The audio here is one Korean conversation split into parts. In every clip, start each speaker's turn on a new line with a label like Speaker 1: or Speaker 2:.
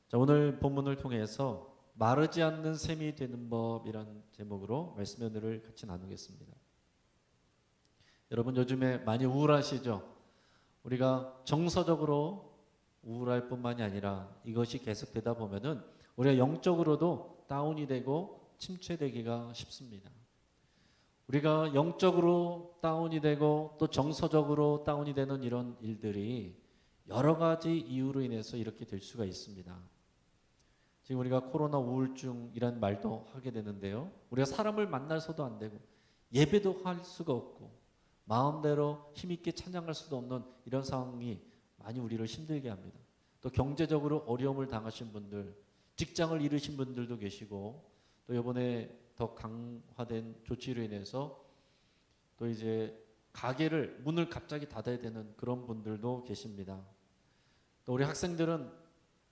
Speaker 1: 자, 오늘 본문을 통해서 마르지 않는 셈이 되는 법이란 제목으로 말씀 연회를 같이 나누겠습니다. 여러분 요즘에 많이 우울하시죠? 우리가 정서적으로 우울할 뿐만이 아니라 이것이 계속되다 보면은 우리가 영적으로도 다운이 되고 침체되기가 쉽습니다. 우리가 영적으로 다운이 되고 또 정서적으로 다운이 되는 이런 일들이 여러 가지 이유로 인해서 이렇게 될 수가 있습니다. 지금 우리가 코로나 우울증이란 말도 하게 되는데요. 우리가 사람을 만나서도 안 되고 예배도 할 수가 없고 마음대로 힘있게 찬양할 수도 없는 이런 상황이 많이 우리를 힘들게 합니다. 또 경제적으로 어려움을 당하신 분들, 직장을 잃으신 분들도 계시고 또 이번에 더 강화된 조치로 인해서 또 이제 가게를 문을 갑자기 닫아야 되는 그런 분들도 계십니다. 또 우리 학생들은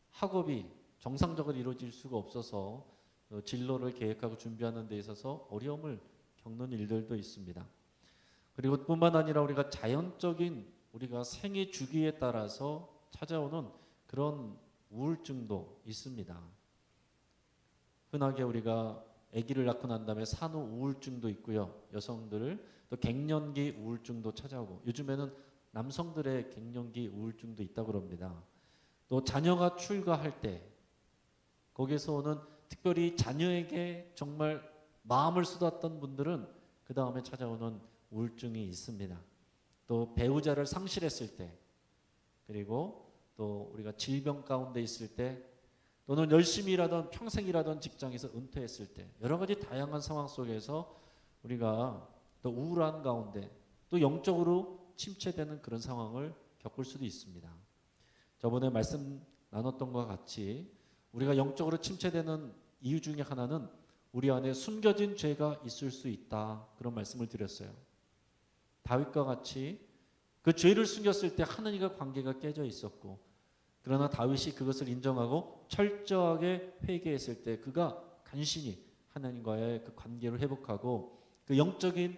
Speaker 1: 학업이 정상적으로 이루어질 수가 없어서 진로를 계획하고 준비하는 데 있어서 어려움을 겪는 일들도 있습니다. 그리고 뿐만 아니라 우리가 자연적인 우리가 생애 주기에 따라서 찾아오는 그런 우울증도 있습니다. 흔하게 우리가 아기를 낳고 난 다음에 산후 우울증도 있고요. 여성들 또 갱년기 우울증도 찾아오고 요즘에는 남성들의 갱년기 우울증도 있다고 합니다. 또 자녀가 출가할 때 거기서 오는 특별히 자녀에게 정말 마음을 쏟았던 분들은 그 다음에 찾아오는 우울증이 있습니다. 또 배우자를 상실했을 때 그리고 또 우리가 질병 가운데 있을 때 또는 열심히 일하던 평생 일하던 직장에서 은퇴했을 때 여러 가지 다양한 상황 속에서 우리가 또 우울한 가운데 또 영적으로 침체되는 그런 상황을 겪을 수도 있습니다. 저번에 말씀 나눴던 것과 같이 우리가 영적으로 침체되는 이유 중에 하나는 우리 안에 숨겨진 죄가 있을 수 있다. 그런 말씀을 드렸어요. 다윗과 같이 그 죄를 숨겼을 때 하나님과 관계가 깨져 있었고 그러나 다윗이 그것을 인정하고 철저하게 회개했을 때 그가 간신히 하나님과의 그 관계를 회복하고 그 영적인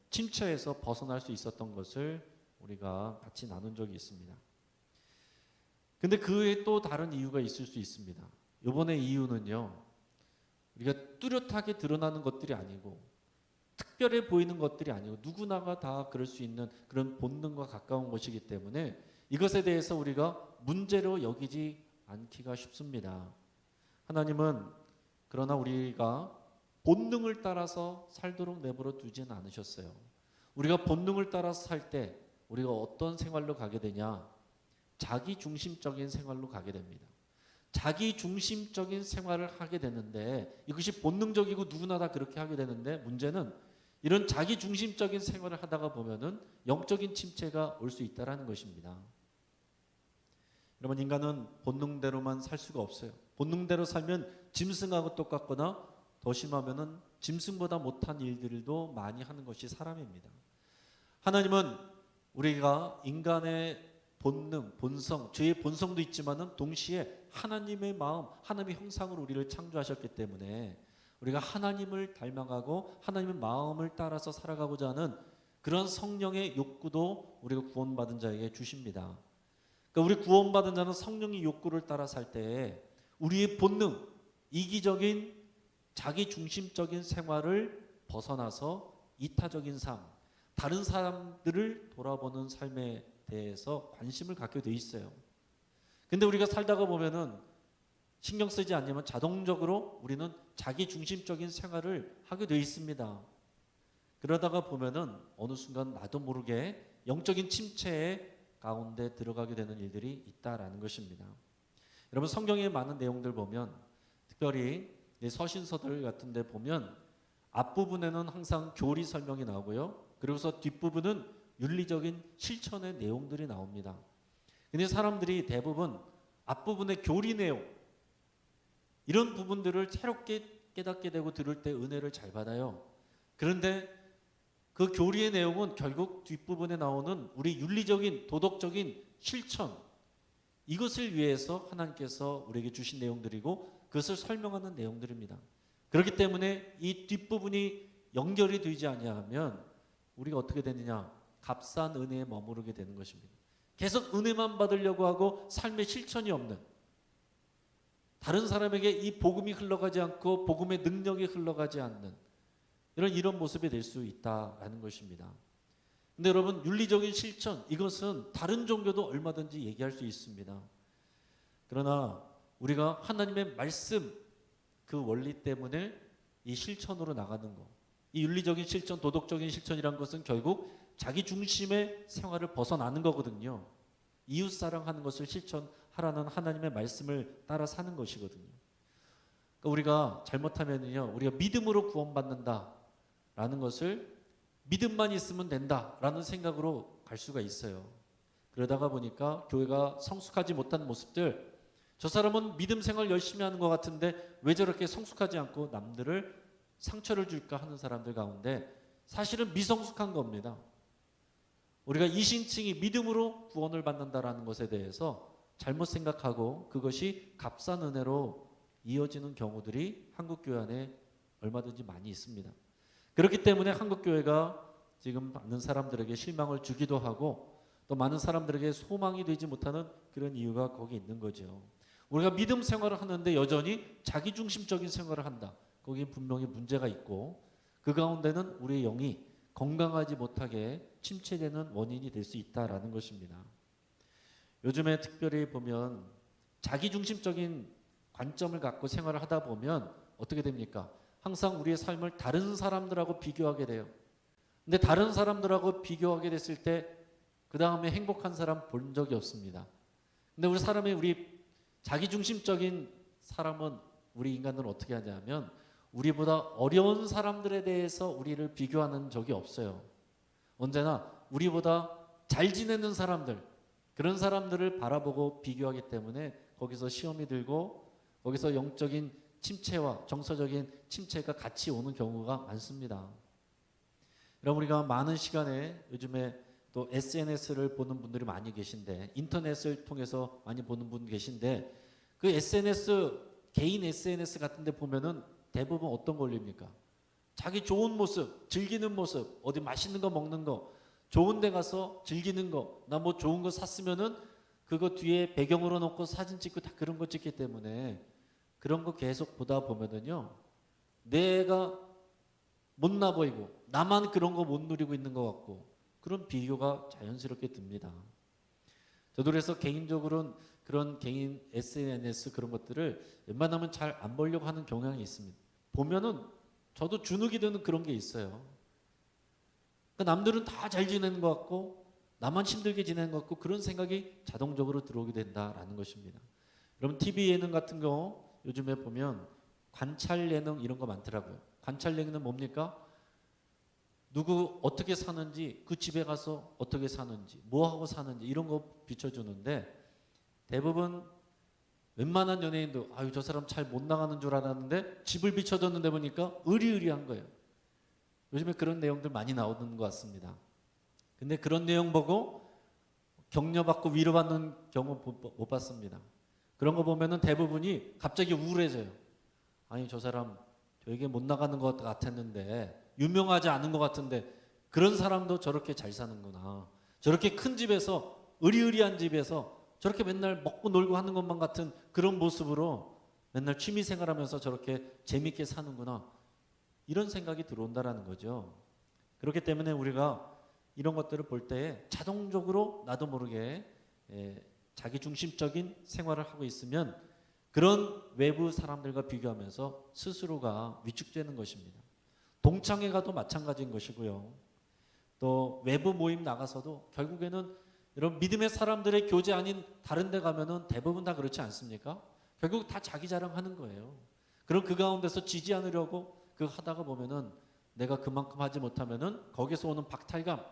Speaker 1: 침체에서 벗어날 수 있었던 것을 우리가 같이 나눈 적이 있습니다. 근데 그 외에 또 다른 이유가 있을 수 있습니다. 이번에 이유는요. 우리가 뚜렷하게 드러나는 것들이 아니고 특별해 보이는 것들이 아니고 누구나가 다 그럴 수 있는 그런 본능과 가까운 것이기 때문에 이것에 대해서 우리가 문제로 여기지 않기가 쉽습니다. 하나님은 그러나 우리가 본능을 따라서 살도록 내버려 두지는 않으셨어요. 우리가 본능을 따라서 살 때 우리가 어떤 생활로 가게 되냐? 자기 중심적인 생활로 가게 됩니다. 자기 중심적인 생활을 하게 되는데 이것이 본능적이고 누구나 다 그렇게 하게 되는데 문제는 이런 자기 중심적인 생활을 하다가 보면은 영적인 침체가 올 수 있다는 것입니다. 여러분 인간은 본능대로만 살 수가 없어요. 본능대로 살면 짐승하고 똑같거나 더 심하면은 짐승보다 못한 일들도 많이 하는 것이 사람입니다. 하나님은 우리가 인간의 본능, 본성, 죄의 본성도 있지만은 동시에 하나님의 마음, 하나님의 형상으로 우리를 창조하셨기 때문에 우리가 하나님을 닮아가고 하나님의 마음을 따라서 살아가고자 하는 그런 성령의 욕구도 우리가 구원받은 자에게 주십니다. 그러니까 우리 구원받은 자는 성령의 욕구를 따라 살 때에 우리의 본능, 이기적인 자기 중심적인 생활을 벗어나서 이타적인 삶, 다른 사람들을 돌아보는 삶에 대해서 관심을 갖게 돼 있어요. 근데 우리가 살다가 보면은 신경 쓰지 않으면 자동적으로 우리는 자기 중심적인 생활을 하게 돼 있습니다. 그러다가 보면은 어느 순간 나도 모르게 영적인 침체의 가운데 들어가게 되는 일들이 있다라는 것입니다. 여러분 성경에 많은 내용들 보면 특별히 서신서들 같은 데 보면 앞부분에는 항상 교리 설명이 나오고요. 그리고서 뒷부분은 윤리적인 실천의 내용들이 나옵니다. 근데 사람들이 대부분 앞부분의 교리 내용 이런 부분들을 새롭게 깨닫게 되고 들을 때 은혜를 잘 받아요. 그런데 그 교리의 내용은 결국 뒷부분에 나오는 우리 윤리적인 도덕적인 실천 이것을 위해서 하나님께서 우리에게 주신 내용들이고 그것을 설명하는 내용들입니다. 그렇기 때문에 이 뒷부분이 연결이 되지 아니하면 우리가 어떻게 되느냐? 값싼 은혜에 머무르게 되는 것입니다. 계속 은혜만 받으려고 하고 삶의 실천이 없는 다른 사람에게 이 복음이 흘러가지 않고 복음의 능력이 흘러가지 않는 이런 모습이 될 수 있다라는 것입니다. 근데 여러분, 윤리적인 실천, 이것은 다른 종교도 얼마든지 얘기할 수 있습니다. 그러나 우리가 하나님의 말씀, 그 원리 때문에 이 실천으로 나가는 것, 이 윤리적인 실천, 도덕적인 실천이란 것은 결국 자기 중심의 생활을 벗어나는 거거든요. 이웃 사랑하는 것을 실천하라는 하나님의 말씀을 따라 사는 것이거든요. 그러니까 우리가 잘못하면요, 우리가 믿음으로 구원받는다라는 것을 믿음만 있으면 된다라는 생각으로 갈 수가 있어요. 그러다가 보니까 교회가 성숙하지 못한 모습들, 저 사람은 믿음 생활 열심히 하는 것 같은데 왜 저렇게 성숙하지 않고 남들을 상처를 줄까 하는 사람들 가운데 사실은 미성숙한 겁니다. 우리가 이신칭이 믿음으로 구원을 받는다라는 것에 대해서 잘못 생각하고 그것이 값싼 은혜로 이어지는 경우들이 한국교회 안에 얼마든지 많이 있습니다. 그렇기 때문에 한국교회가 지금 많은 사람들에게 실망을 주기도 하고 또 많은 사람들에게 소망이 되지 못하는 그런 이유가 거기 있는 거죠. 우리가 믿음 생활을 하는데 여전히 자기중심적인 생활을 한다. 거기에 분명히 문제가 있고 그 가운데는 우리의 영이 건강하지 못하게 침체되는 원인이 될 수 있다라는 것입니다. 요즘에 특별히 보면 자기중심적인 관점을 갖고 생활을 하다 보면 어떻게 됩니까? 항상 우리의 삶을 다른 사람들하고 비교하게 돼요. 근데 다른 사람들하고 비교하게 됐을 때 그 다음에 행복한 사람 본 적이 없습니다. 근데 우리 자기중심적인 사람은, 우리 인간들은 어떻게 하냐면 우리보다 어려운 사람들에 대해서 우리를 비교하는 적이 없어요. 언제나 우리보다 잘 지내는 사람들, 그런 사람들을 바라보고 비교하기 때문에 거기서 시험이 들고 거기서 영적인 침체와 정서적인 침체가 같이 오는 경우가 많습니다. 여러분, 우리가 많은 시간에 요즘에 또 SNS를 보는 분들이 많이 계신데, 인터넷을 통해서 많이 보는 분 계신데, 그 SNS, 개인 SNS 같은 데 보면은 대부분 어떤 거 올립니까? 자기 좋은 모습, 즐기는 모습, 어디 맛있는 거 먹는 거, 좋은 데 가서 즐기는 거, 나 뭐 좋은 거 샀으면은 그거 뒤에 배경으로 놓고 사진 찍고 다 그런 거 찍기 때문에 그런 거 계속 보다 보면은요, 내가 못나 보이고 나만 그런 거 못 누리고 있는 것 같고 그런 비교가 자연스럽게 듭니다. 저도 그래서 개인적으로는 그런 개인 SNS 그런 것들을 웬만하면 잘 안 보려고 하는 경향이 있습니다. 보면은 저도 주눅이 드는 그런 게 있어요. 그러니까 남들은 다 잘 지내는 것 같고 나만 힘들게 지내는 것 같고 그런 생각이 자동적으로 들어오게 된다라는 것입니다. 여러분, TV 예능 같은 거 요즘에 보면 관찰 예능 이런 거 많더라고요. 관찰 예능은 뭡니까? 누구 어떻게 사는지, 그 집에 가서 어떻게 사는지, 뭐하고 사는지 이런 거 비춰주는데 대부분 웬만한 연예인도 아유 저 사람 잘 못 나가는 줄 알았는데 집을 비춰줬는데 보니까 의리의리한 거예요. 요즘에 그런 내용들 많이 나오는 것 같습니다. 근데 그런 내용 보고 격려받고 위로받는 경우 못 봤습니다. 그런 거 보면은 대부분이 갑자기 우울해져요. 아니 저 사람 되게 못 나가는 것 같았는데, 유명하지 않은 것 같은데 그런 사람도 저렇게 잘 사는구나. 저렇게 큰 집에서, 의리의리한 집에서 저렇게 맨날 먹고 놀고 하는 것만 같은 그런 모습으로 맨날 취미 생활하면서 저렇게 재밌게 사는구나. 이런 생각이 들어온다라는 거죠. 그렇기 때문에 우리가 이런 것들을 볼 때 자동적으로 나도 모르게 자기중심적인 생활을 하고 있으면 그런 외부 사람들과 비교하면서 스스로가 위축되는 것입니다. 동창회 가도 마찬가지인 것이고요. 또 외부 모임 나가서도 결국에는 이런 믿음의 사람들의 교제 아닌 다른 데 가면은 대부분 다 그렇지 않습니까? 결국 다 자기 자랑하는 거예요. 그럼 그 가운데서 지지 않으려고 그거 하다가 보면은 내가 그만큼 하지 못하면은 거기서 오는 박탈감,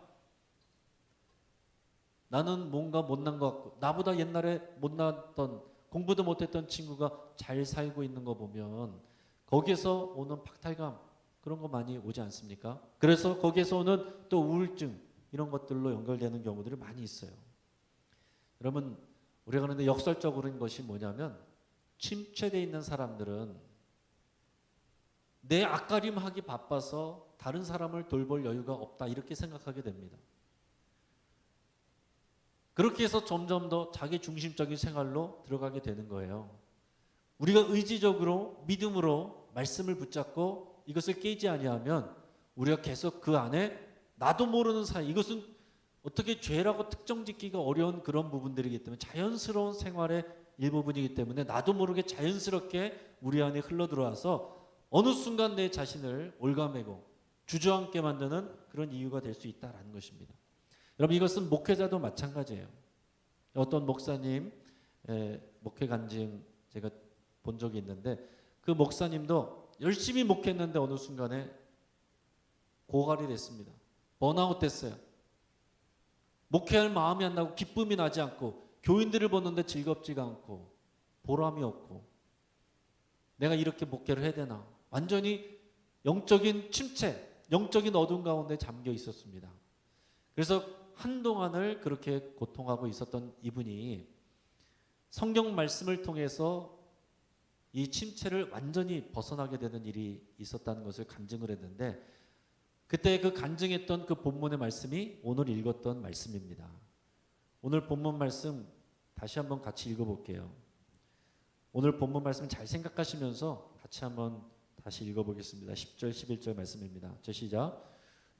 Speaker 1: 나는 뭔가 못난 것 같고 나보다 옛날에 못났던 공부도 못했던 친구가 잘 살고 있는 거 보면 거기에서 오는 박탈감, 그런 거 많이 오지 않습니까? 그래서 거기에서 오는 또 우울증 이런 것들로 연결되는 경우들이 많이 있어요. 여러분, 우리가 그런데 역설적으로인 것이 뭐냐면 침체되어 있는 사람들은 내 앞가림하기 바빠서 다른 사람을 돌볼 여유가 없다 이렇게 생각하게 됩니다. 그렇게 해서 점점 더 자기 중심적인 생활로 들어가게 되는 거예요. 우리가 의지적으로 믿음으로 말씀을 붙잡고 이것을 깨지 아니하면 우리가 계속 그 안에 나도 모르는 사이, 이것은 어떻게 죄라고 특정짓기가 어려운 그런 부분들이기 때문에 자연스러운 생활의 일부분이기 때문에 나도 모르게 자연스럽게 우리 안에 흘러들어와서 어느 순간 내 자신을 올가매고 주저앉게 만드는 그런 이유가 될 수 있다는 것입니다. 여러분, 이것은 목회자도 마찬가지예요. 어떤 목사님 목회 간증 제가 본 적이 있는데 그 목사님도 열심히 목회했는데 어느 순간에 고갈이 됐습니다. 번아웃 됐어요. 목회할 마음이 안 나고 기쁨이 나지 않고 교인들을 보는데 즐겁지가 않고 보람이 없고 내가 이렇게 목회를 해야 되나, 완전히 영적인 침체, 영적인 어둠 가운데 잠겨 있었습니다. 그래서 한동안을 그렇게 고통하고 있었던 이분이 성경 말씀을 통해서 이 침체를 완전히 벗어나게 되는 일이 있었다는 것을 간증을 했는데, 그때 그 간증했던 그 본문의 말씀이 오늘 읽었던 말씀입니다. 오늘 본문 말씀 다시 한번 같이 읽어볼게요. 오늘 본문 말씀 잘 생각하시면서 같이 한번 다시 읽어보겠습니다. 10절 11절 말씀입니다. 저 시작.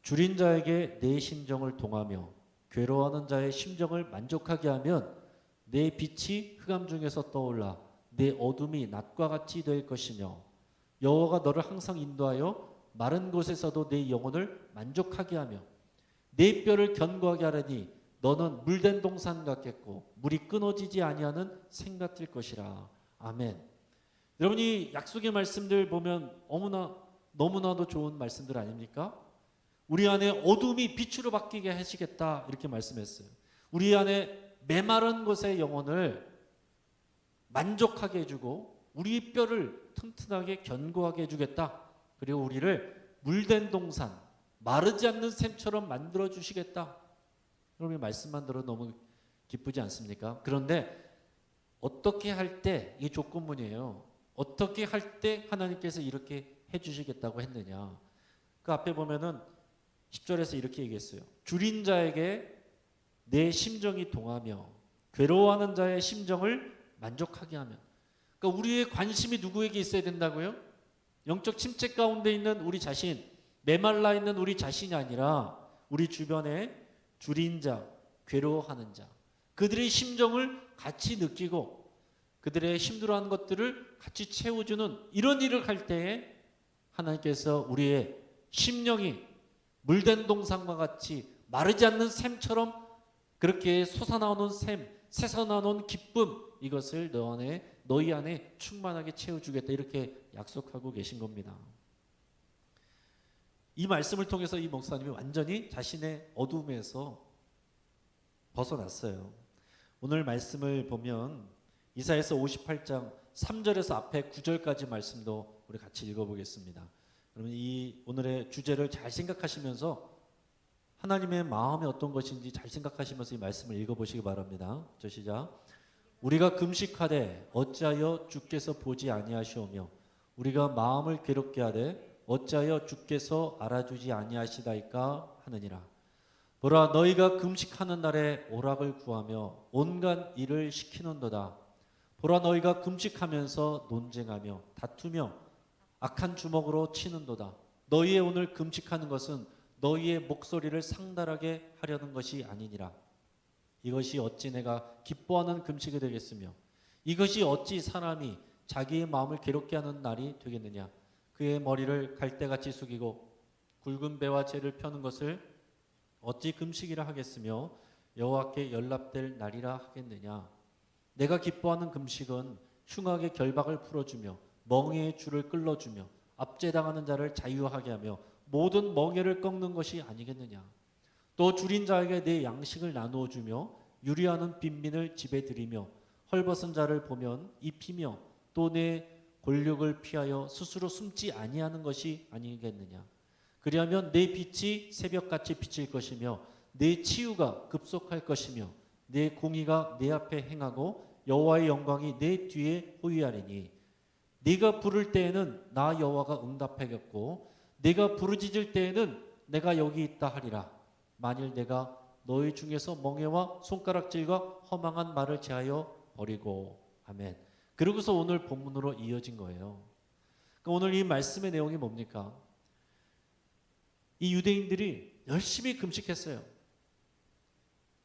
Speaker 1: 줄인 자에게 내 심정을 동하며 괴로워하는 자의 심정을 만족하게 하면 내 빛이 흑암 중에서 떠올라 내 어둠이 낮과 같이 될 것이며 여호와가 너를 항상 인도하여 마른 곳에서도 내 영혼을 만족하게 하며 내 뼈를 견고하게 하려니 너는 물된 동산 같겠고 물이 끊어지지 아니하는 샘 같을 것이라. 아멘. 여러분이 약속의 말씀들 보면 너무나도 좋은 말씀들 아닙니까? 우리 안에 어둠이 빛으로 바뀌게 하시겠다 이렇게 말씀했어요. 우리 안에 메마른 곳의 영혼을 만족하게 해주고 우리 뼈를 튼튼하게 견고하게 해주겠다. 그리고 우리를 물된 동산, 마르지 않는 샘처럼 만들어 주시겠다. 여러분이 말씀만 들어도 너무 기쁘지 않습니까? 그런데 어떻게 할 때, 이게 조건문이에요. 어떻게 할 때 하나님께서 이렇게 해주시겠다고 했느냐. 그 앞에 보면은 10절에서 이렇게 얘기했어요. 줄인 자에게 내 심정이 동하며 괴로워하는 자의 심정을 만족하게 하면. 그러니까 우리의 관심이 누구에게 있어야 된다고요? 영적 침체 가운데 있는 우리 자신, 메말라 있는 우리 자신이 아니라 우리 주변에 줄인 자, 괴로워하는 자, 그들의 심정을 같이 느끼고 그들의 힘들어하는 것들을 같이 채워주는 이런 일을 할 때에 하나님께서 우리의 심령이 물된 동산과 같이 마르지 않는 샘처럼 그렇게 솟아나오는 샘, 새서나오는 기쁨, 이것을 너희 안에 충만하게 채워주겠다 이렇게 약속하고 계신 겁니다. 이 말씀을 통해서 이 목사님이 완전히 자신의 어둠에서 벗어났어요. 오늘 말씀을 보면 이사야서 58장 3절에서 앞에 9절까지 말씀도 우리 같이 읽어보겠습니다. 그러면 이 오늘의 주제를 잘 생각하시면서 하나님의 마음이 어떤 것인지 잘 생각하시면서 이 말씀을 읽어보시기 바랍니다. 저 시작. 우리가 금식하되 어찌하여 주께서 보지 아니하시오며 우리가 마음을 괴롭게 하되 어찌하여 주께서 알아주지 아니하시다이까 하느니라. 보라, 너희가 금식하는 날에 오락을 구하며 온갖 일을 시키는도다. 보라, 너희가 금식하면서 논쟁하며 다투며 악한 주먹으로 치는도다. 너희의 오늘 금식하는 것은 너희의 목소리를 상달하게 하려는 것이 아니니라. 이것이 어찌 내가 기뻐하는 금식이 되겠으며 이것이 어찌 사람이 자기의 마음을 괴롭게 하는 날이 되겠느냐. 그의 머리를 갈대같이 숙이고 굵은 배와 재를 펴는 것을 어찌 금식이라 하겠으며 여호와께 연락될 날이라 하겠느냐. 내가 기뻐하는 금식은 흉악의 결박을 풀어주며 멍에의 줄을 끌어주며 압제당하는 자를 자유하게 하며 모든 멍에를 꺾는 것이 아니겠느냐. 또 줄인 자에게 내 양식을 나누어 주며 유리하는 빈민을 집에 들이며 헐벗은 자를 보면 입히며 또 내 권력을 피하여 스스로 숨지 아니하는 것이 아니겠느냐. 그리하면 내 빛이 새벽같이 비칠 것이며 내 치유가 급속할 것이며 내 공의가 내 앞에 행하고 여호와의 영광이 내 뒤에 호위하리니 네가 부를 때에는 나 여호와가 응답하겠고 네가 부르짖을 때에는 내가 여기 있다 하리라. 만일 내가 너희 중에서 멍에와 손가락질과 허망한 말을 제하여 버리고. 아멘. 그러고서 오늘 본문으로 이어진 거예요. 그러니까 오늘 이 말씀의 내용이 뭡니까? 이 유대인들이 열심히 금식했어요.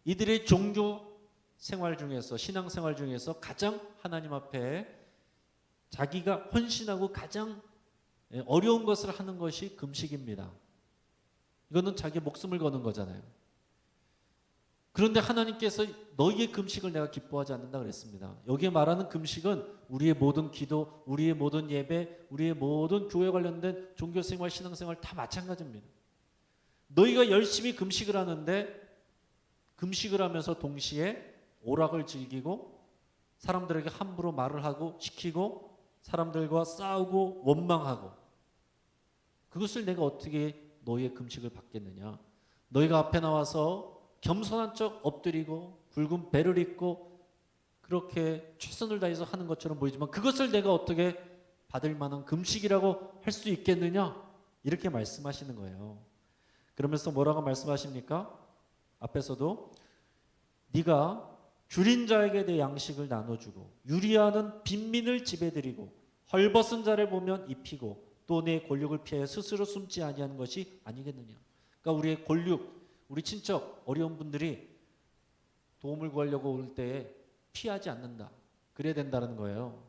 Speaker 1: 이들의 종교 생활 중에서, 신앙 생활 중에서 가장 하나님 앞에 자기가 헌신하고 가장 어려운 것을 하는 것이 금식입니다. 이거는 자기 목숨을 거는 거잖아요. 그런데 하나님께서 너희의 금식을 내가 기뻐하지 않는다 그랬습니다. 여기에 말하는 금식은 우리의 모든 기도, 우리의 모든 예배, 우리의 모든 교회 관련된 종교생활, 신앙생활 다 마찬가지입니다. 너희가 열심히 금식을 하는데 금식을 하면서 동시에 오락을 즐기고 사람들에게 함부로 말을 하고 시키고 사람들과 싸우고 원망하고, 그것을 내가 어떻게 너희의 금식을 받겠느냐. 너희가 앞에 나와서 겸손한 척 엎드리고 굵은 배를 입고 그렇게 최선을 다해서 하는 것처럼 보이지만 그것을 내가 어떻게 받을 만한 금식이라고 할 수 있겠느냐, 이렇게 말씀하시는 거예요. 그러면서 뭐라고 말씀하십니까? 앞에서도 네가 줄인 자에게 내 양식을 나눠주고 유리하는 빈민을 집에 들이고 헐벗은 자를 보면 입히고 또 내 권력을 피하여 스스로 숨지 아니하는 것이 아니겠느냐. 그러니까 우리의 권력, 우리 친척, 어려운 분들이 도움을 구하려고 올 때에 피하지 않는다. 그래야 된다는 거예요.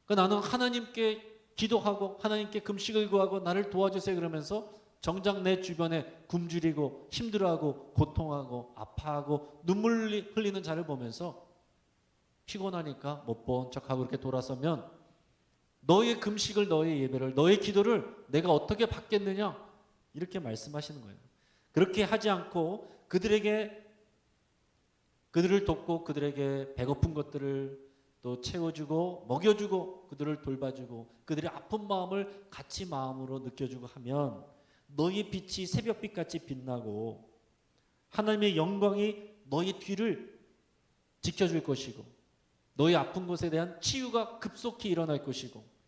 Speaker 1: 그러니까 나는 하나님께 기도하고 하나님께 금식을 구하고 나를 도와주세요 그러면서 정작 내 주변에 굶주리고 힘들어하고 고통하고 아파하고 눈물 흘리는 자를 보면서 피곤하니까 못 본 척하고 이렇게 돌아서면 너의 금식을, 너의 예배를, 너의 기도를 내가 어떻게 받겠느냐, 이렇게 말씀하시는 거예요. 그렇게 하지 않고 그들을 돕고 그들에게 배고픈 것들을 또 채워주고 먹여주고 그들을 돌봐주고 그들의 아픈 마음을 같이 마음으로 느껴주고 하면 너의 빛이 새벽빛같이 빛나고 하나님의 영광이 너의 뒤를 지켜줄 것이고 너의 아픈 곳에 대한 치유가 급속히 일어날 것이고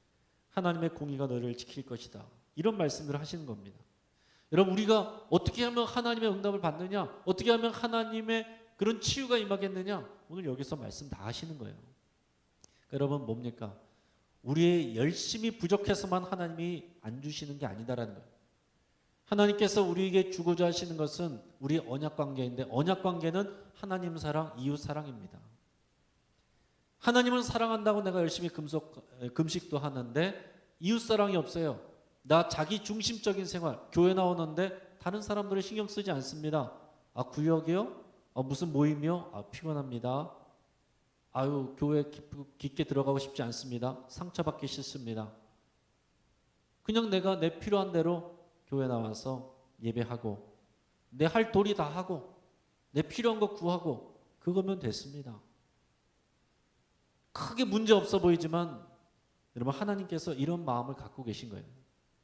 Speaker 1: 하나님의 공의가 너를 지킬 것이다. 이런 말씀을 하시는 겁니다. 여러분, 우리가 어떻게 하면 하나님의 응답을 받느냐, 어떻게 하면 하나님의 그런 치유가 임하겠느냐, 오늘 여기서 말씀 다 하시는 거예요. 여러분, 뭡니까? 우리의 열심히 부족해서만 하나님이 안 주시는 게 아니다라는 거예요. 하나님께서 우리에게 주고자 하시는 것은 우리 언약 관계인데, 언약 관계는 하나님 사랑, 이웃 사랑입니다. 하나님을 사랑한다고 내가 열심히 금식도 하는데 이웃 사랑이 없어요. 나 자기 중심적인 생활, 교회 나오는데 다른 사람들을 신경 쓰지 않습니다. 아, 구역이요? 아, 무슨 모임이요? 아, 피곤합니다. 아유, 교회 깊게 들어가고 싶지 않습니다. 상처받기 싫습니다. 그냥 내가 내 필요한 대로 교회 나와서 예배하고 내 할 도리 다 하고 내 필요한 거 구하고 그거면 됐습니다. 크게 문제 없어 보이지만 여러분, 하나님께서 이런 마음을 갖고 계신 거예요.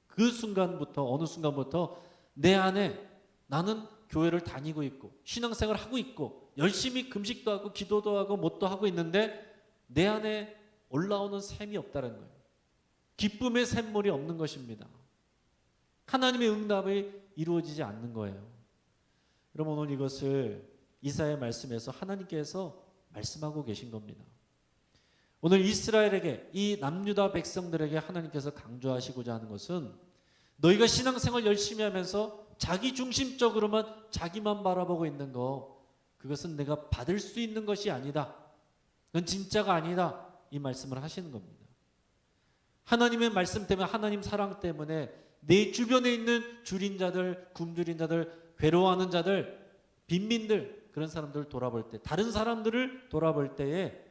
Speaker 1: 그 순간부터, 어느 순간부터 내 안에 나는 교회를 다니고 있고 신앙생활을 하고 있고 열심히 금식도 하고 기도도 하고 뭣도 하고 있는데 내 안에 올라오는 샘이 없다는 거예요. 기쁨의 샘물이 없는 것입니다. 하나님의 응답이 이루어지지 않는 거예요. 여러분, 오늘 이것을 이사야의 말씀에서 하나님께서 말씀하고 계신 겁니다. 오늘 이스라엘에게, 이 남유다 백성들에게 하나님께서 강조하시고자 하는 것은 너희가 신앙생활 열심히 하면서 자기 중심적으로만 자기만 바라보고 있는 거, 그것은 내가 받을 수 있는 것이 아니다. 그건 진짜가 아니다. 이 말씀을 하시는 겁니다. 하나님의 말씀 때문에, 하나님 사랑 때문에 내 주변에 있는 줄인 자들, 굶주린 자들, 괴로워하는 자들, 빈민들, 그런 사람들을 돌아볼 때, 다른 사람들을 돌아볼 때에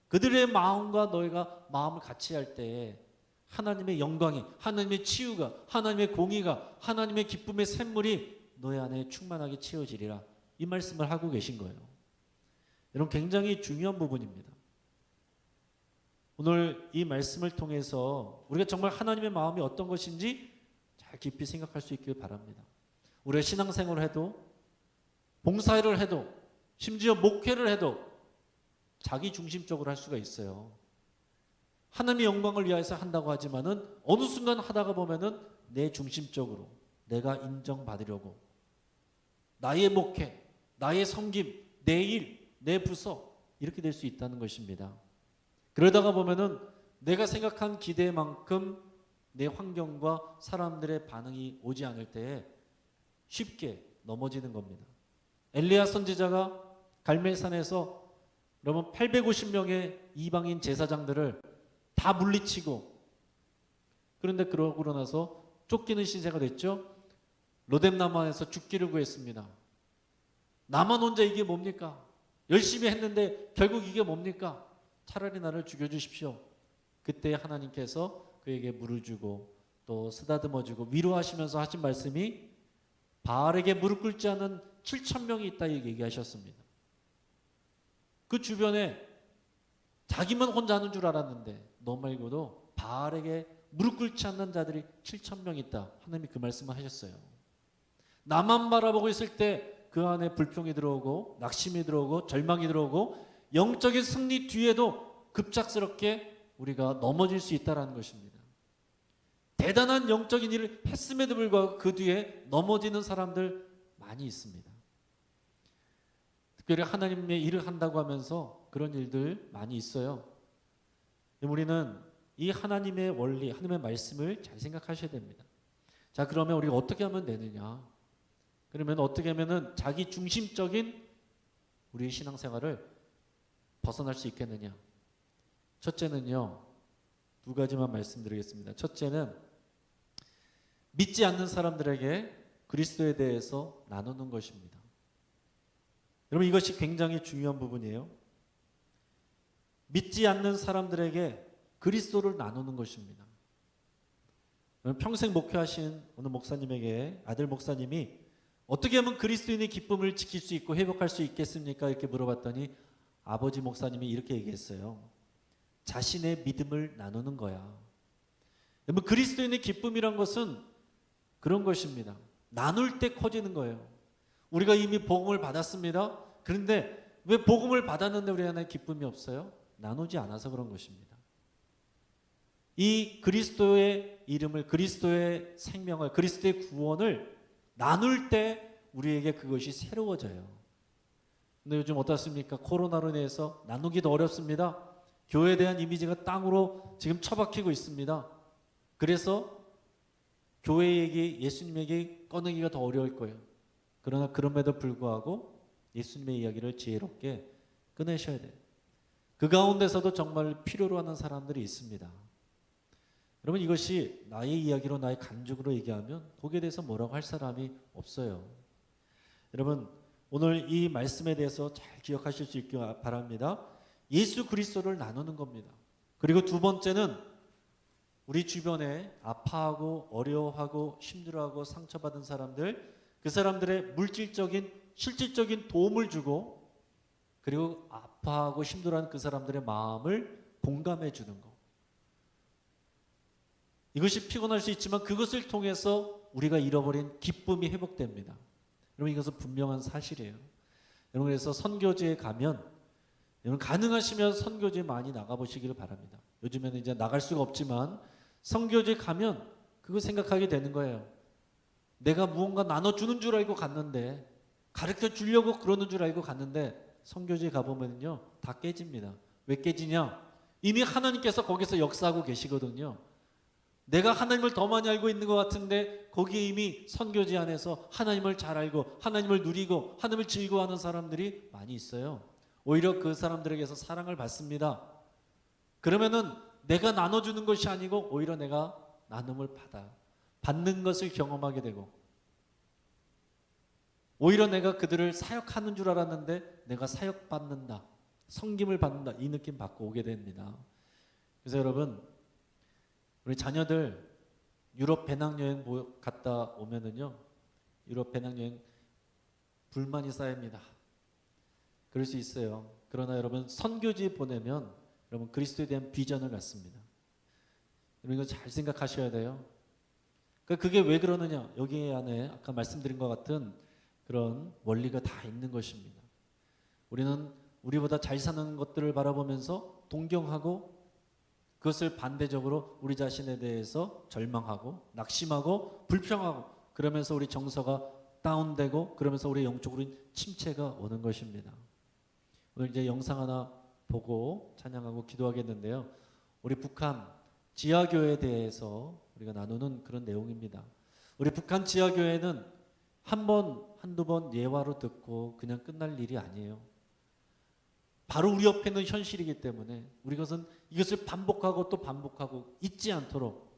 Speaker 1: 그들의 마음과 너희가 마음을 같이 할 때에 하나님의 영광이, 하나님의 치유가, 하나님의 공의가, 하나님의 기쁨의 샘물이 너희 안에 충만하게 채워지리라. 이 말씀을 하고 계신 거예요. 여러분, 굉장히 중요한 부분입니다. 오늘 이 말씀을 통해서 우리가 정말 하나님의 마음이 어떤 것인지 잘 깊이 생각할 수 있길 바랍니다. 우리가 신앙생활을 해도, 봉사를 해도, 심지어 목회를 해도 자기 중심적으로 할 수가 있어요. 하나님의 영광을 위해서 한다고 하지만은 어느 순간 하다가 보면은 내 중심적으로 내가 인정받으려고 나의 목회, 나의 섬김, 내 일, 내 부서, 이렇게 될 수 있다는 것입니다. 그러다가 보면은 내가 생각한 기대만큼 내 환경과 사람들의 반응이 오지 않을 때에 쉽게 넘어지는 겁니다. 엘리야 선지자가 갈멜산에서 여러분 850명의 이방인 제사장들을 다 물리치고, 그런데 그러고 나서 쫓기는 신세가 됐죠. 로뎀나무 안에서 죽기를 구했습니다. 나만 혼자 이게 뭡니까? 열심히 했는데 결국 이게 뭡니까? 차라리 나를 죽여주십시오. 그때 하나님께서 그에게 물을 주고 또 쓰다듬어 주고 위로하시면서 하신 말씀이 바알에게 무릎 꿇지 않은 7,000명이 있다 이렇게 얘기하셨습니다. 그 주변에 자기만 혼자 하는 줄 알았는데 너 말고도 바알에게 무릎 꿇지 않는 자들이 7,000명 있다. 하나님이 그 말씀을 하셨어요. 나만 바라보고 있을 때 그 안에 불평이 들어오고 낙심이 들어오고 절망이 들어오고 영적인 승리 뒤에도 급작스럽게 우리가 넘어질 수 있다는 것입니다. 대단한 영적인 일을 했음에도 불구하고 그 뒤에 넘어지는 사람들 많이 있습니다. 특별히 하나님의 일을 한다고 하면서 그런 일들 많이 있어요. 우리는 이 하나님의 원리, 하나님의 말씀을 잘 생각하셔야 됩니다. 자, 그러면 우리가 어떻게 하면 되느냐? 그러면 어떻게 하면은 자기 중심적인 우리 신앙생활을 벗어날 수 있겠느냐? 첫째는요, 두 가지만 말씀드리겠습니다. 첫째는 믿지 않는 사람들에게 그리스도에 대해서 나누는 것입니다. 여러분, 이것이 굉장히 중요한 부분이에요. 믿지 않는 사람들에게 그리스도를 나누는 것입니다. 평생 목회하신 어느 목사님에게 아들 목사님이 어떻게 하면 그리스도인의 기쁨을 지킬 수 있고 회복할 수 있겠습니까? 이렇게 물어봤더니 아버지 목사님이 이렇게 얘기했어요. 자신의 믿음을 나누는 거야. 여러분, 그리스도인의 기쁨이란 것은 그런 것입니다. 나눌 때 커지는 거예요. 우리가 이미 복음을 받았습니다. 그런데 왜 복음을 받았는데 우리 안에 기쁨이 없어요? 나누지 않아서 그런 것입니다. 이 그리스도의 이름을, 그리스도의 생명을, 그리스도의 구원을 나눌 때 우리에게 그것이 새로워져요. 근데 요즘 어떻습니까? 코로나로 인해서 나누기도 어렵습니다. 교회에 대한 이미지가 땅으로 지금 처박히고 있습니다. 그래서 교회에게, 예수님에게 꺼내기가 더 어려울 거예요. 그러나 그럼에도 불구하고 예수님의 이야기를 지혜롭게 꺼내셔야 돼요. 그 가운데서도 정말 필요로 하는 사람들이 있습니다. 여러분, 이것이 나의 이야기로, 나의 간증으로 얘기하면 거기에 대해서 뭐라고 할 사람이 없어요. 여러분, 오늘 이 말씀에 대해서 잘 기억하실 수 있기 바랍니다. 예수 그리스도를 나누는 겁니다. 그리고 두 번째는 우리 주변에 아파하고 어려워하고 힘들어하고 상처받은 사람들, 그 사람들의 물질적인, 실질적인 도움을 주고, 그리고 아파하고 힘들어하는 그 사람들의 마음을 공감해 주는 것. 이것이 피곤할 수 있지만 그것을 통해서 우리가 잃어버린 기쁨이 회복됩니다. 여러분, 이것은 분명한 사실이에요. 여러분, 그래서 선교지에 가면 여러분 가능하시면 선교지에 많이 나가보시기를 바랍니다. 요즘에는 이제 나갈 수가 없지만 선교지에 가면 그거 생각하게 되는 거예요. 내가 무언가 나눠주는 줄 알고 갔는데, 가르쳐 주려고 그러는 줄 알고 갔는데 선교지에 가보면요 다 깨집니다. 왜 깨지냐? 이미 하나님께서 거기서 역사하고 계시거든요. 내가 하나님을 더 많이 알고 있는 것 같은데 거기에 이미 선교지 안에서 하나님을 잘 알고 하나님을 누리고 하나님을 즐거워하는 사람들이 많이 있어요. 오히려 그 사람들에게서 사랑을 받습니다. 그러면은 내가 나눠주는 것이 아니고 오히려 내가 나눔을 받는 것을 경험하게 되고, 오히려 내가 그들을 사역하는 줄 알았는데 내가 사역받는다, 섬김을 받는다, 이 느낌 받고 오게 됩니다. 그래서 여러분, 우리 자녀들 유럽 배낭여행 갔다 오면은요, 유럽 배낭여행 불만이 쌓입니다. 그럴 수 있어요. 그러나 여러분, 선교지에 보내면 여러분 그리스도에 대한 비전을 갖습니다. 여러분, 이거 잘 생각하셔야 돼요. 그러니까 그게 왜 그러느냐? 여기 안에 아까 말씀드린 것 같은 그런 원리가 다 있는 것입니다. 우리는 우리보다 잘 사는 것들을 바라보면서 동경하고, 그것을 반대적으로 우리 자신에 대해서 절망하고 낙심하고 불평하고, 그러면서 우리 정서가 다운되고, 그러면서 우리 영적으로 침체가 오는 것입니다. 오늘 이제 영상 하나 보고 찬양하고 기도하겠는데요. 우리 북한 지하교회에 대해서 우리가 나누는 그런 내용입니다. 우리 북한 지하교회는 한 번, 한두 번 예화로 듣고 그냥 끝날 일이 아니에요. 바로 우리 옆에 있는 현실이기 때문에 우리 이것을 반복하고 또 반복하고 잊지 않도록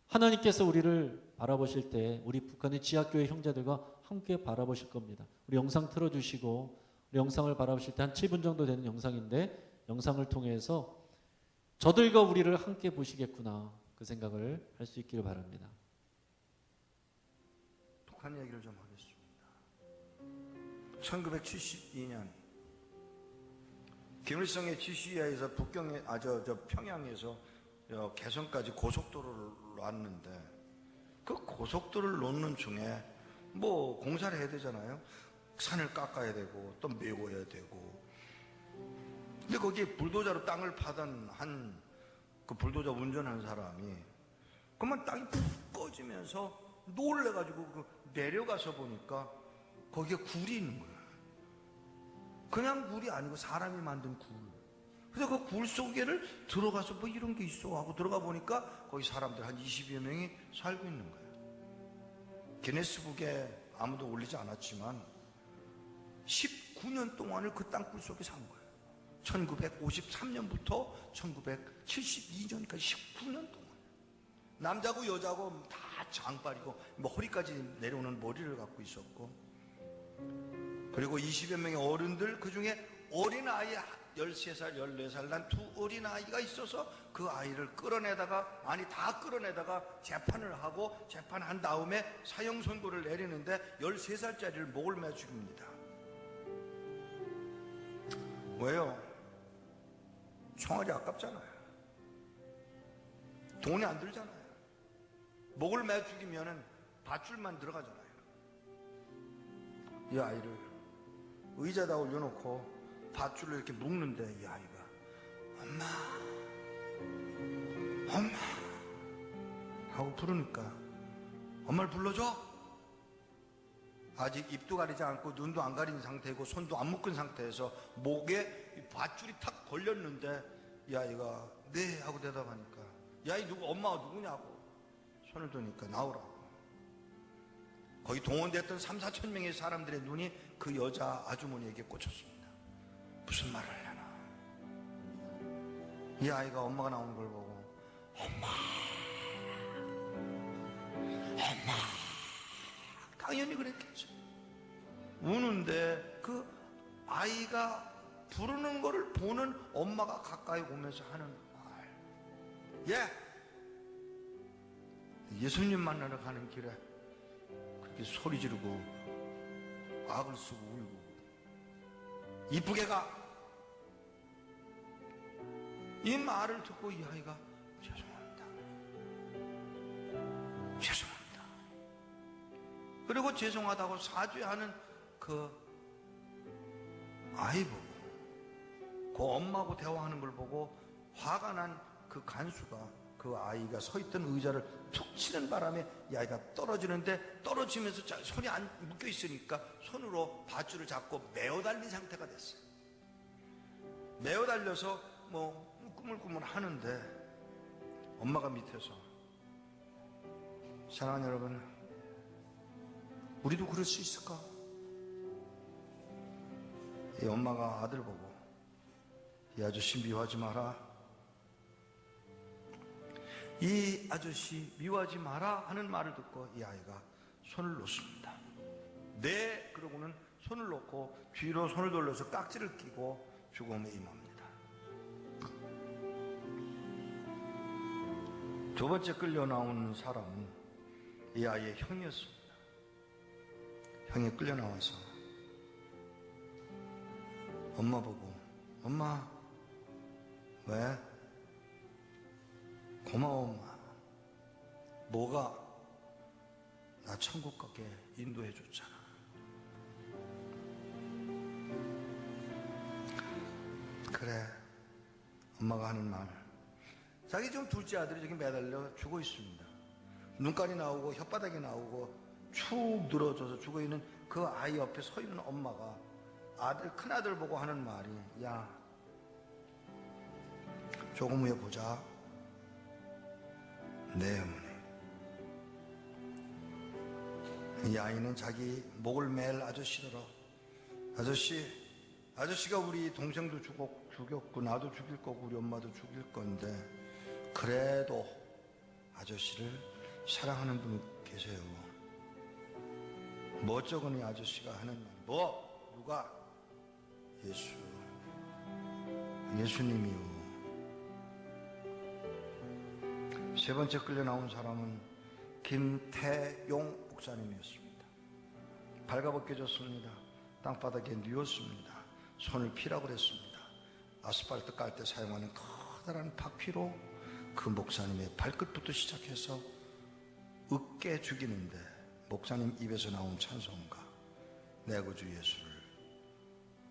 Speaker 1: 하나님께서 우리를 바라보실 때 우리 북한의 지하교회 형제들과 함께 바라보실 겁니다. 우리 영상 틀어주시고 우리 영상을 바라보실 때 한 7분 정도 되는 영상인데 영상을 통해서 저들과 우리를 함께 보시겠구나 그 생각을 할 수 있기를 바랍니다.
Speaker 2: 북한 얘기를 좀 하겠습니다. 1972년 김일성의 지시하에서 북경에 평양에서 개성까지 고속도로를 놨는데 그 고속도로를 놓는 중에 뭐 공사를 해야 되잖아요. 산을 깎아야 되고 또 메워야 되고. 근데 거기에 불도저로 땅을 파던 그 불도저 운전한 사람이 그만 땅이 푹 꺼지면서 놀래가지고 내려가서 보니까 거기에 굴이 있는 거야. 그냥 굴이 아니고 사람이 만든 굴. 그래서 그 굴 속에를 들어가서 뭐 이런 게 있어 하고 들어가 보니까 거기 사람들 한 20여 명이 살고 있는 거예요. 기네스북에 아무도 올리지 않았지만 19년 동안을 그 땅굴 속에 산 거예요. 1953년부터 1972년까지 19년 동안 남자고 여자고 다 장발이고 뭐 허리까지 내려오는 머리를 갖고 있었고, 그리고 20여 명의 어른들, 그 중에 어린아이 13살 14살 난 두 어린아이가 있어서 그 아이를 다 끌어내다가 재판을 하고 재판한 다음에 사형 선고를 내리는데 13살짜리를 목을 매 죽입니다. 왜요? 총알이 아깝잖아요. 돈이 안 들잖아요. 목을 매 죽이면은 밧줄만 들어가잖아요. 이 아이를 의자에다 올려놓고 밧줄로 이렇게 묶는데 이 아이가 엄마 엄마 하고 부르니까 엄마를 불러줘? 아직 입도 가리지 않고 눈도 안 가린 상태고 손도 안 묶은 상태에서 목에 밧줄이 탁 걸렸는데 이 아이가 네 하고 대답하니까 이 아이 엄마가 누구냐고 손을 드니까 나오라고. 거기 동원됐던 3, 4천 명의 사람들의 눈이 그 여자 아주머니에게 꽂혔습니다. 무슨 말을 하려나. 이 아이가 엄마가 나오는 걸 보고 엄마 당연히 그랬겠죠. 우는데 그 아이가 부르는 거를 보는 엄마가 가까이 오면서 하는 말. 예수님 만나러 가는 길에 그렇게 소리 지르고 악을 쓰고 울고 이쁘게 가. 이 말을 듣고 이 아이가 죄송합니다. 그리고 죄송하다고 사죄하는 그 아이 보고 그 엄마하고 대화하는 걸 보고 화가 난 그 간수가 그 아이가 서 있던 의자를 툭 치는 바람에 이 아이가 떨어지는데 떨어지면서 손이 안 묶여 있으니까 손으로 밧줄을 잡고 메어 달린 상태가 됐어요. 메어 달려서 뭐 꾸물꾸물 하는데 엄마가 밑에서 사랑하는 여러분, 우리도 그럴 수 있을까? 이 엄마가 아들 보고 이 아저씨 미워하지 마라, 이 아저씨 미워하지 마라 하는 말을 듣고 이 아이가 손을 놓습니다. 네, 그러고는 손을 놓고 뒤로 손을 돌려서 깍지를 끼고 죽음에 임합니다. 두 번째 끌려 나온 사람은 이 아이의 형이었습니다. 형이 끌려 나와서 엄마 보고 엄마 왜? 고마워 엄마. 뭐가? 나 천국 가게 인도해 줬잖아. 그래, 엄마가 하는 말. 자기 지금 둘째 아들이 저기 매달려 죽어 있습니다. 눈깔이 나오고 혓바닥이 나오고 축 늘어져서 죽어 있는 그 아이 옆에 서 있는 엄마가 큰아들 보고 하는 말이, 야, 조금 후에 보자. 네, 어머니. 이 아이는 자기 목을 맬 아저씨더라. 아저씨가 우리 동생도 죽였고 나도 죽일 거고 우리 엄마도 죽일 건데 그래도 아저씨를 사랑하는 분이 계세요. 뭐 어쩌거니 아저씨가 하는 말. 뭐? 누가? 예수님이요. 세 번째 끌려 나온 사람은 김태용 목사님이었습니다. 발가벗겨졌습니다. 땅바닥에 누웠습니다. 손을 피라고 그랬습니다. 아스팔트 깔 때 사용하는 커다란 바퀴로 그 목사님의 발끝부터 시작해서 으깨 죽이는데 목사님 입에서 나온 찬송가 내 구주 예수를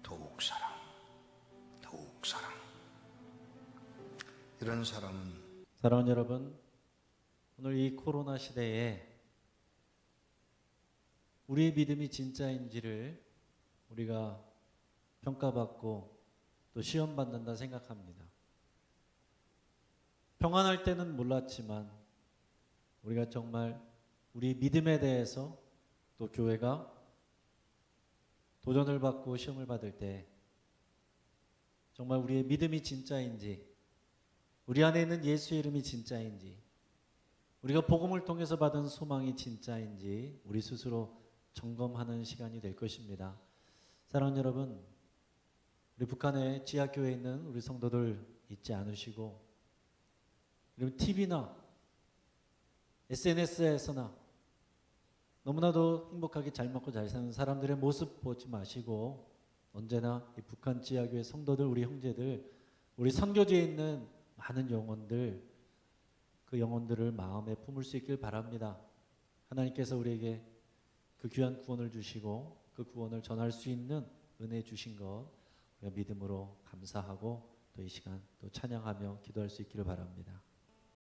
Speaker 2: 더욱 사랑. 이런 사람은
Speaker 1: 사랑하는 여러분, 오늘 이 코로나 시대에 우리의 믿음이 진짜인지를 우리가 평가받고 또 시험받는다 생각합니다. 평안할 때는 몰랐지만 우리가 정말 우리 믿음에 대해서 또 교회가 도전을 받고 시험을 받을 때 정말 우리의 믿음이 진짜인지, 우리 안에 있는 예수의 이름이 진짜인지, 우리가 복음을 통해서 받은 소망이 진짜인지 우리 스스로 점검하는 시간이 될 것입니다. 사랑하는 여러분, 우리 북한의 지하교회에 있는 우리 성도들 잊지 않으시고, 그리고 TV나 SNS에서나 너무나도 행복하게 잘 먹고 잘 사는 사람들의 모습 보지 마시고 언제나 이 북한 지하교회 성도들, 우리 형제들, 우리 선교지에 있는 많은 영혼들, 그 영혼들을 마음에 품을 수 있길 바랍니다. 하나님께서 우리에게 그 귀한 구원을 주시고 그 구원을 전할 수 있는 은혜 주신 것 우리가 믿음으로 감사하고 또 이 시간 또 찬양하며 기도할 수 있기를 바랍니다.